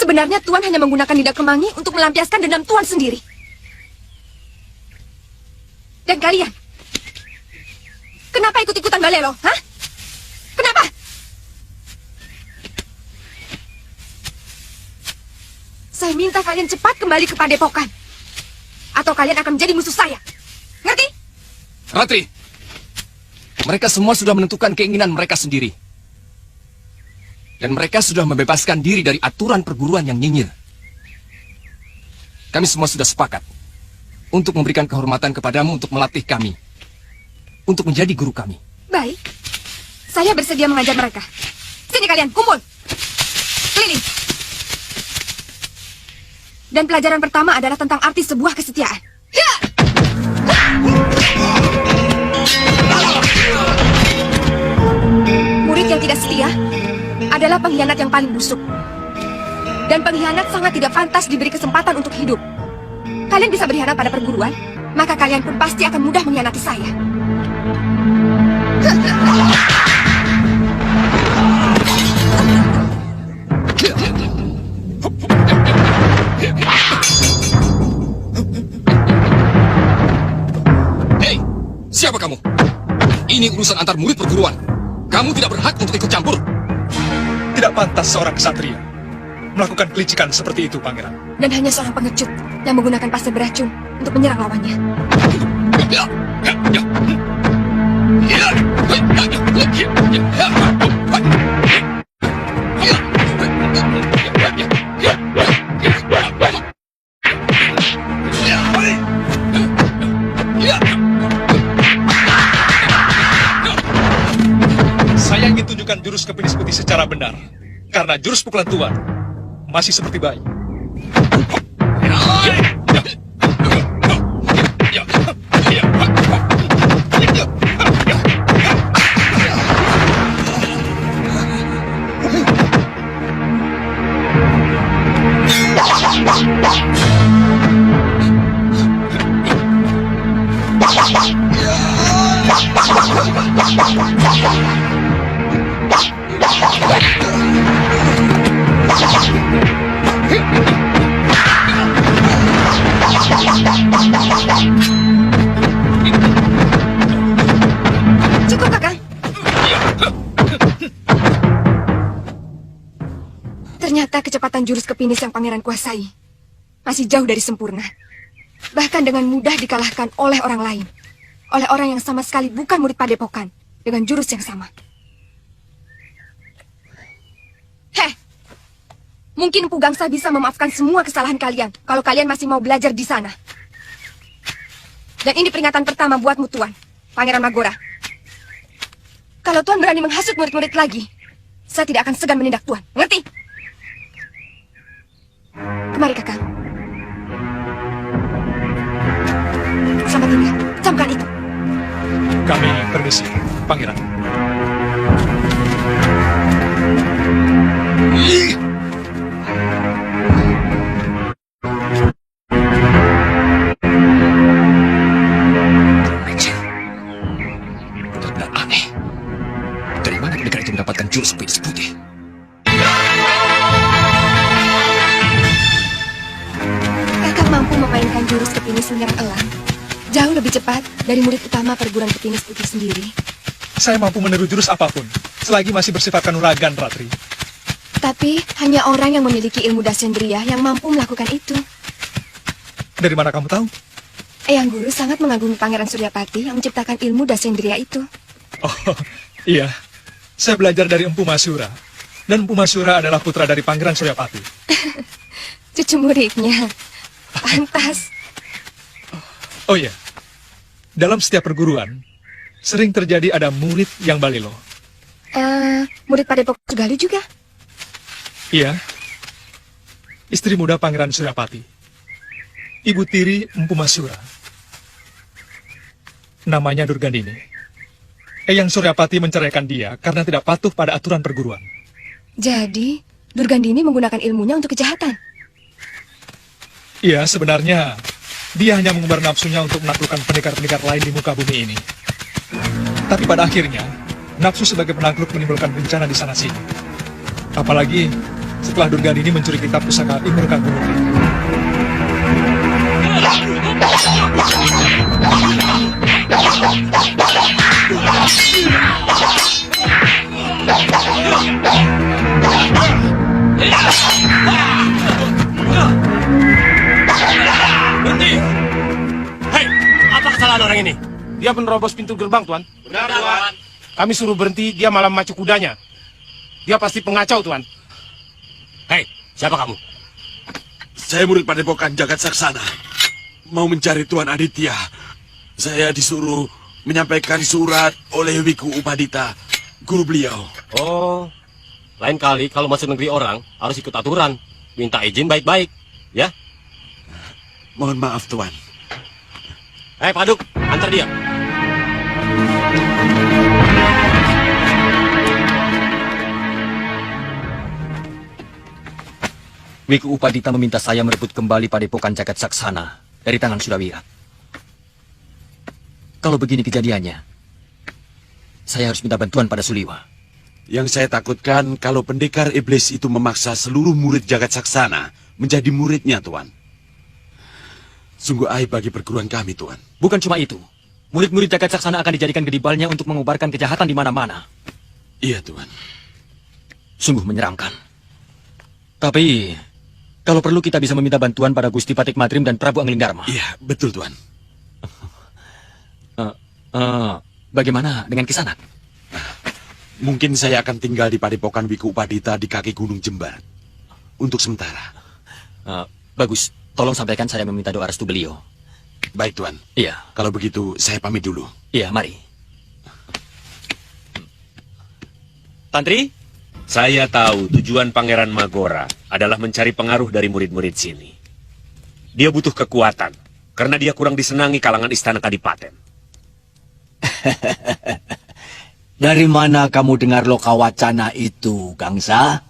Sebenarnya Tuan hanya menggunakan lidah kemangi untuk melampiaskan dendam Tuan sendiri. Dan kalian, kenapa ikut-ikutan balelo? Hah? Kenapa? Saya minta kalian cepat kembali ke padepokan, atau kalian akan menjadi musuh saya. Ngerti? Ratri, mereka semua sudah menentukan keinginan mereka sendiri. Dan mereka sudah membebaskan diri dari aturan perguruan yang nyinyir. Kami semua sudah sepakat untuk memberikan kehormatan kepadamu untuk melatih kami, untuk menjadi guru kami. Baik, saya bersedia mengajar mereka. Sini kalian, kumpul. Keliling. Dan pelajaran pertama adalah tentang arti sebuah kesetiaan. Ya! Murid yang tidak setia adalah pengkhianat yang paling busuk. Dan pengkhianat sangat tidak pantas diberi kesempatan untuk hidup. Kalian bisa berkhianat pada perguruan, maka kalian pun pasti akan mudah mengkhianati saya. Hei, siapa kamu? Ini urusan antar murid perguruan. Kamu tidak berhak untuk ikut campur. Tidak pantas seorang ksatria melakukan kelicikan seperti itu, Pangeran. Dan hanya seorang pengecut yang menggunakan pasir beracun untuk menyerang lawannya. Saya ingin tunjukkan jurus kepenis putih secara benar, karena jurus pukulan Tuan masih seperti bayi. Cukup, Kakang. Ternyata kecepatan jurus kepinis yang pangeran kuasai masih jauh dari sempurna. Bahkan dengan mudah dikalahkan oleh orang lain. Oleh orang yang sama sekali bukan murid padepokan dengan jurus yang sama. Heh, mungkin Empu Gangsa bisa memaafkan semua kesalahan kalian kalau kalian masih mau belajar di sana. Dan ini peringatan pertama buatmu, Tuan, Pangeran Magora. Kalau Tuan berani menghasut murid-murid lagi, saya tidak akan segan menindak Tuan. Ngerti? Kemari, Kakang. Selamat tinggal. Camkan itu. Kami permisi, Pangeran. Benar-benar aneh. Dari mana pendekar itu mendapatkan jurus penis putih? Kakang mampu memainkan jurus kepinis menyerang elang jauh lebih cepat dari murid utama perguruan kepinis putih sendiri. Saya mampu meniru jurus apapun, selagi masih bersifat kanuragan, Ratri. Tapi hanya orang yang memiliki ilmu dasendria yang mampu melakukan itu. Dari mana kamu tahu? Eyang Guru sangat mengagumi Pangeran Suryapati yang menciptakan ilmu dasendria itu. Oh, iya. Saya belajar dari Empu Masura. Dan Empu Masura adalah putra dari Pangeran Suryapati. Cucu muridnya. Pantas. Oh iya. Dalam setiap perguruan, sering terjadi ada murid yang balelo. Murid Padepokan Sugalu juga? Iya. Istri muda Pangeran Suryapati. Ibu tiri Empu Masura. Namanya Durgandini. Eyang Suryapati menceraikan dia karena tidak patuh pada aturan perguruan. Jadi, Durgandini menggunakan ilmunya untuk kejahatan? Iya, sebenarnya dia hanya mengumbar nafsunya untuk menaklukkan pendekar-pendekar lain di muka bumi ini. Tapi pada akhirnya, nafsu sebagai penakluk menimbulkan bencana di sana-sini. Apalagi, setelah Durganini mencuri kitab pusaka Imur Kangkunupri. Berhenti! Hei, apa kesalahan orang ini? Dia menerobos pintu gerbang, Tuan. Benar, Tuan. Kami suruh berhenti, dia malah memacu kudanya. Dia pasti pengacau, Tuan. Hei, siapa kamu? Saya murid Padepokan Jagat Saksana. Mau mencari Tuan Aditya. Saya disuruh menyampaikan surat oleh Wiku Upadita, guru beliau. Oh, lain kali kalau masuk negeri orang harus ikut aturan. Minta izin baik-baik, ya? Mohon maaf, Tuan. Hei, Paduk, antar dia. Wiku Upadita meminta saya merebut kembali Padepokan Jagat Saksana dari tangan Sudawira. Kalau begini kejadiannya, saya harus minta bantuan pada Suliwa. Yang saya takutkan kalau pendekar iblis itu memaksa seluruh murid Jagat Saksana menjadi muridnya, Tuan. Sungguh aib bagi perguruan kami, Tuan. Bukan cuma itu, murid-murid Jagat Saksana akan dijadikan gedibalnya untuk mengubarkan kejahatan di mana-mana. Iya, Tuan. Sungguh menyeramkan. Tapi, kalau perlu kita bisa meminta bantuan pada Gusti Patik Madrim dan Prabu Anglingdarma. Iya, betul, Tuan. Bagaimana dengan Kisanak? Mungkin saya akan tinggal di Padepokan Wiku Upadita di kaki Gunung Jember. Untuk sementara. Bagus, tolong sampaikan saya meminta doa restu beliau. Baik, Tuan. Iya, Kalau begitu, saya pamit dulu. iya, mari. Tantri? Saya tahu tujuan Pangeran Magora adalah mencari pengaruh dari murid-murid sini. Dia butuh kekuatan, karena dia kurang disenangi kalangan istana kadipaten. Dari mana kamu dengar lokawacana itu, Gangsa?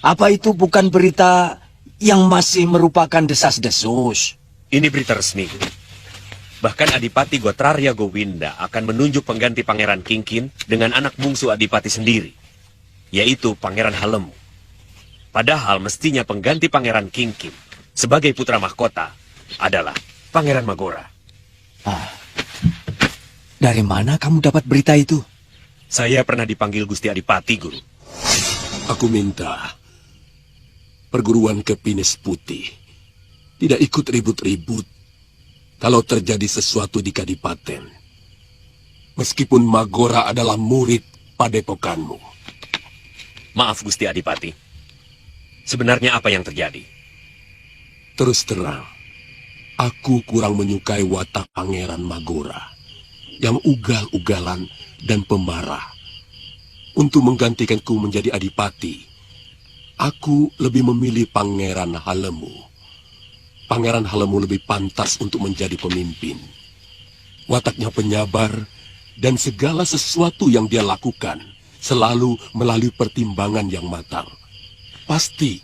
Apa itu bukan berita yang masih merupakan desas-desus? Ini berita resmi. Bahkan Adipati Gotrarya Gowinda akan menunjuk pengganti Pangeran Kingkin dengan anak bungsu Adipati sendiri, yaitu Pangeran Halemu. Padahal mestinya pengganti Pangeran Kingkin sebagai putra mahkota adalah Pangeran Magora. Dari mana kamu dapat berita itu? Saya pernah dipanggil Gusti Adipati, Guru. Aku minta perguruan Kepines Putih tidak ikut ribut-ribut kalau terjadi sesuatu di Kadipaten. Meskipun Magora adalah murid padepokanmu. Maaf, Gusti Adipati. Sebenarnya apa yang terjadi? Terus terang, aku kurang menyukai watak Pangeran Magora yang ugal-ugalan dan pemarah. Untuk menggantikanku menjadi adipati, aku lebih memilih Pangeran Halemu. Pangeran Halemu lebih pantas untuk menjadi pemimpin. Wataknya penyabar dan segala sesuatu yang dia lakukan selalu melalui pertimbangan yang matang. Pasti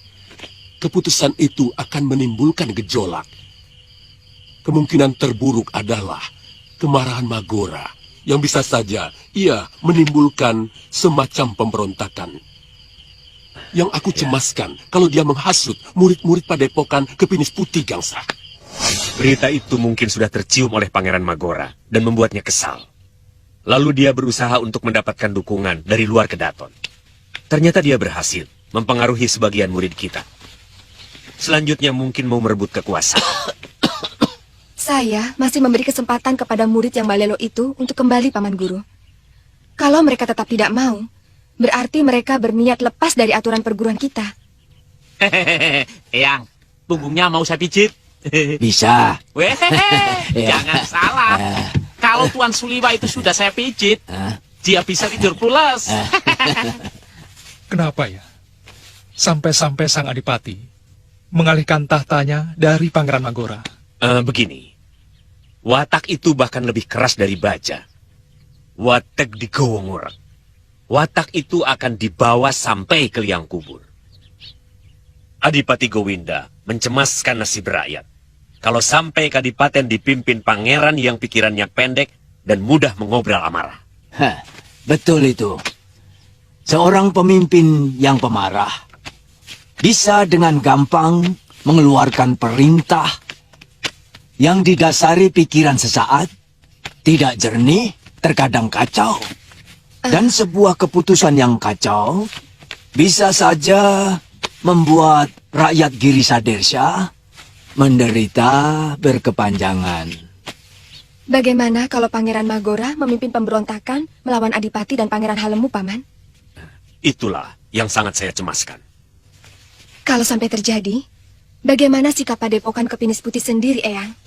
keputusan itu akan menimbulkan gejolak. Kemungkinan terburuk adalah kemarahan Magora yang bisa saja ia menimbulkan semacam pemberontakan. Yang aku cemaskan kalau dia menghasut murid-murid padepokan Kepines Putih, Gangsa. Berita itu mungkin sudah tercium oleh Pangeran Magora dan membuatnya kesal. Lalu dia berusaha untuk mendapatkan dukungan dari luar Kedaton. Ternyata dia berhasil mempengaruhi sebagian murid kita. Selanjutnya mungkin mau merebut kekuasaan. Saya masih memberi kesempatan kepada murid yang balelo itu untuk kembali, Paman Guru. Kalau mereka tetap tidak mau, berarti mereka berniat lepas dari aturan perguruan kita. Eyang, punggungnya mau saya pijit. Bisa. Jangan salah. Kalau Tuan Suliwa itu sudah saya pijit, dia bisa tidur pulas. Kenapa ya? Sampai-sampai sang adipati mengalihkan tahtanya dari Pangeran Magora. Begini, watak itu bahkan lebih keras dari baja. Watak digowo ngurek. Watak itu akan dibawa sampai ke liang kubur. Adipati Gowinda mencemaskan nasib rakyat. Kalau sampai kadipaten dipimpin pangeran yang pikirannya pendek dan mudah mengobrol amarah. Betul itu. Seorang pemimpin yang pemarah bisa dengan gampang mengeluarkan perintah yang didasari pikiran sesaat, tidak jernih, terkadang kacau. Dan sebuah keputusan yang kacau bisa saja membuat rakyat Girisa Dersha menderita berkepanjangan. Bagaimana kalau Pangeran Magora memimpin pemberontakan melawan Adipati dan Pangeran Halemu, Paman? Itulah yang sangat saya cemaskan. Kalau sampai terjadi, bagaimana sikap Padepokan Kepinis Putih sendiri, Eyang?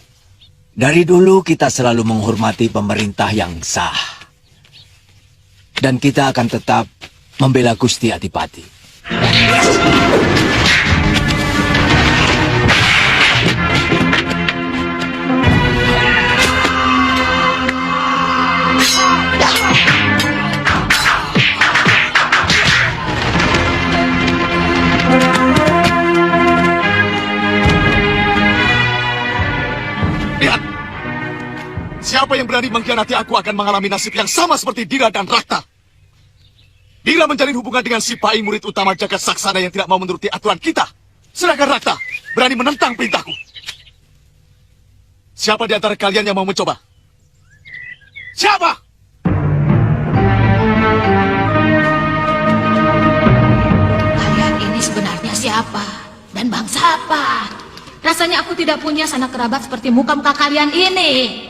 Dari dulu kita selalu menghormati pemerintah yang sah. Dan kita akan tetap membela Gusti Adipati. Lihat, siapa yang berani mengkhianati aku akan mengalami nasib yang sama seperti Dira dan Rakta. Dira menjalin hubungan dengan si Pai, murid utama Jagat Saksana yang tidak mau menuruti aturan kita. Sedangkan Rakta berani menentang perintahku. Siapa di antara kalian yang mau mencoba? Siapa? Kalian ini sebenarnya siapa? Dan bangsa apa? Rasanya aku tidak punya sanak kerabat seperti muka-muka kalian ini.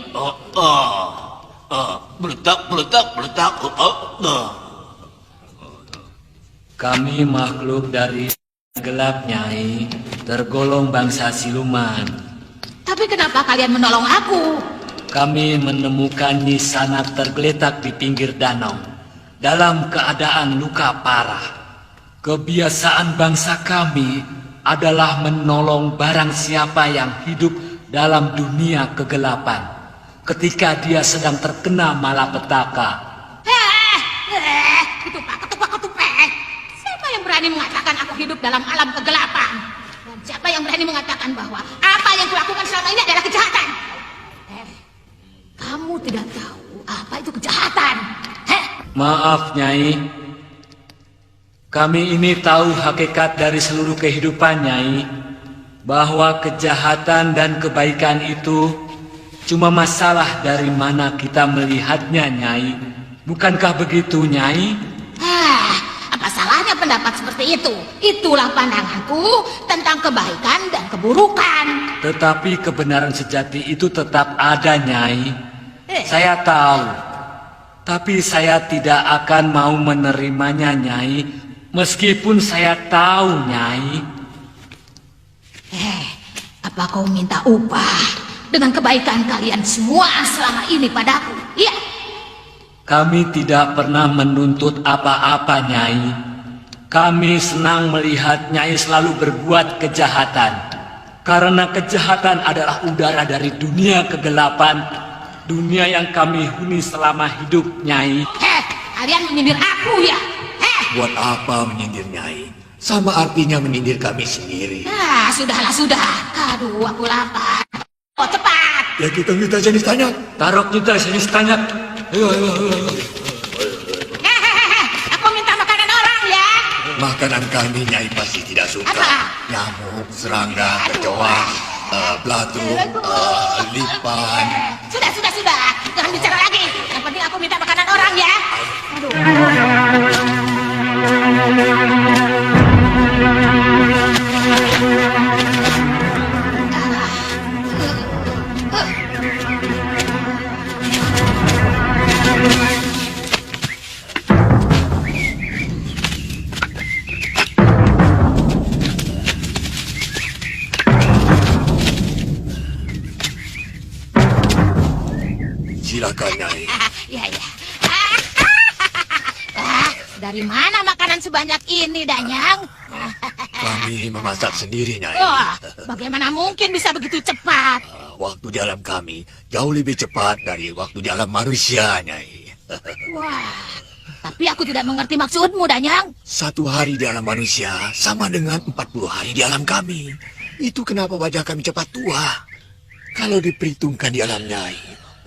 Meletak. Kami makhluk dari gelap, Nyai, tergolong bangsa siluman. Tapi kenapa kalian menolong aku? Kami menemukan Nyi Sanak tergeletak di pinggir danau dalam keadaan luka parah. Kebiasaan bangsa kami adalah menolong barang siapa yang hidup dalam dunia kegelapan ketika dia sedang terkena malapetaka. Ketupek. Siapa yang berani mengatakan aku hidup dalam alam kegelapan? Dan siapa yang berani mengatakan bahwa apa yang kulakukan selama ini adalah kejahatan? Kamu tidak tahu apa itu kejahatan. Maaf, Nyai. Kami ini tahu hakikat dari seluruh kehidupan, Nyai. Bahwa kejahatan dan kebaikan itu cuma masalah dari mana kita melihatnya, Nyai. Bukankah begitu, Nyai? Apa salahnya pendapat seperti itu? Itulah pandanganku tentang kebaikan dan keburukan. Tetapi kebenaran sejati itu tetap ada, Nyai. Saya tahu. Tapi saya tidak akan mau menerimanya, Nyai. Meskipun saya tahu, Nyai. Apa kau minta upah dengan kebaikan kalian semua selama ini padaku? Iya. Kami tidak pernah menuntut apa-apa, Nyai. Kami senang melihat Nyai selalu berbuat kejahatan. Karena kejahatan adalah udara dari dunia kegelapan. Dunia yang kami huni selama hidup, Nyai. Kalian menyindir aku ya? Buat apa menyindir Nyai? Sama artinya menyindir kami sendiri. Sudah. Aduh, aku lapar. Oh, cepat. Ya kita jenis tanya. Taruh kita jenis tanya. Ayo. Aku minta makanan orang ya. Makanan kami Nyai pasti tidak suka. Apa? Nyamuk, serangga, kecoa, belatung, lipan. Sudah. Jangan bicara lagi. Yang penting aku minta makanan orang ya. Aduh. Silakan, Nyai. Ya. Dari mana makanan sebanyak ini, Danyang? Kami memasak sendiri, Nyai. Bagaimana mungkin bisa begitu cepat? Waktu di alam kami jauh lebih cepat dari waktu di alam manusia, Nyai. Wah, tapi aku tidak mengerti maksudmu, Danyang. 1 hari di alam manusia sama dengan 40 hari di alam kami. Itu kenapa wajah kami cepat tua. Kalau diperhitungkan di alam Nyai,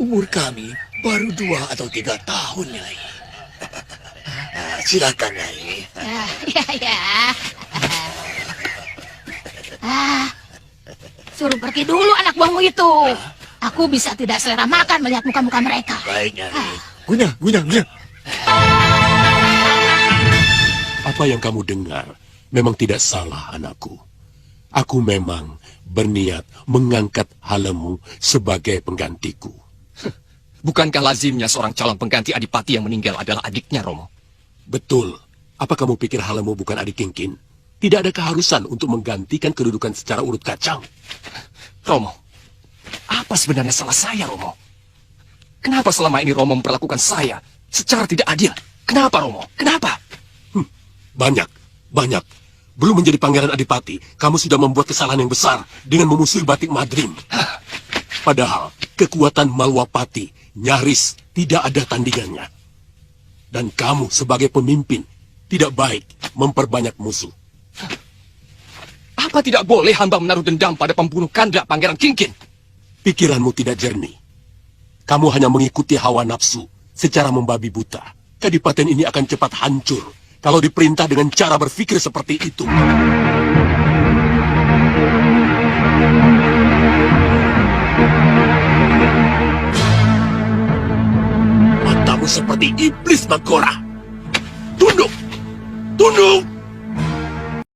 umur kami baru 2 atau 3 tahun, Nyai. Silakan, Nyai. Ya. Suruh pergi dulu anak buahmu itu. Aku bisa tidak selera makan melihat muka-muka mereka. Baik, Nyai. Gunyang. Apa yang kamu dengar memang tidak salah, anakku. Aku memang berniat mengangkat Halemu sebagai penggantiku. Bukankah lazimnya seorang calon pengganti adipati yang meninggal adalah adiknya, Romo? Betul. Apa kamu pikir Halemu bukan adik Kingkin? Tidak ada keharusan untuk menggantikan kedudukan secara urut kacang. Romo, apa sebenarnya salah saya, Romo? Kenapa selama ini Romo memperlakukan saya secara tidak adil? Kenapa, Romo? Kenapa? Banyak. Belum menjadi pangeran adipati, kamu sudah membuat kesalahan yang besar dengan memusuhi Batik Madrim. Padahal kekuatan Malwapati nyaris tidak ada tandingannya. Dan kamu sebagai pemimpin tidak baik memperbanyak musuh. Apa tidak boleh hamba menaruh dendam pada pembunuh kandra Pangeran Kingkin? Pikiranmu tidak jernih. Kamu hanya mengikuti hawa nafsu secara membabi buta. Kadipaten ini akan cepat hancur kalau diperintah dengan cara berpikir seperti itu. Matamu seperti iblis, Magora. Tunduk!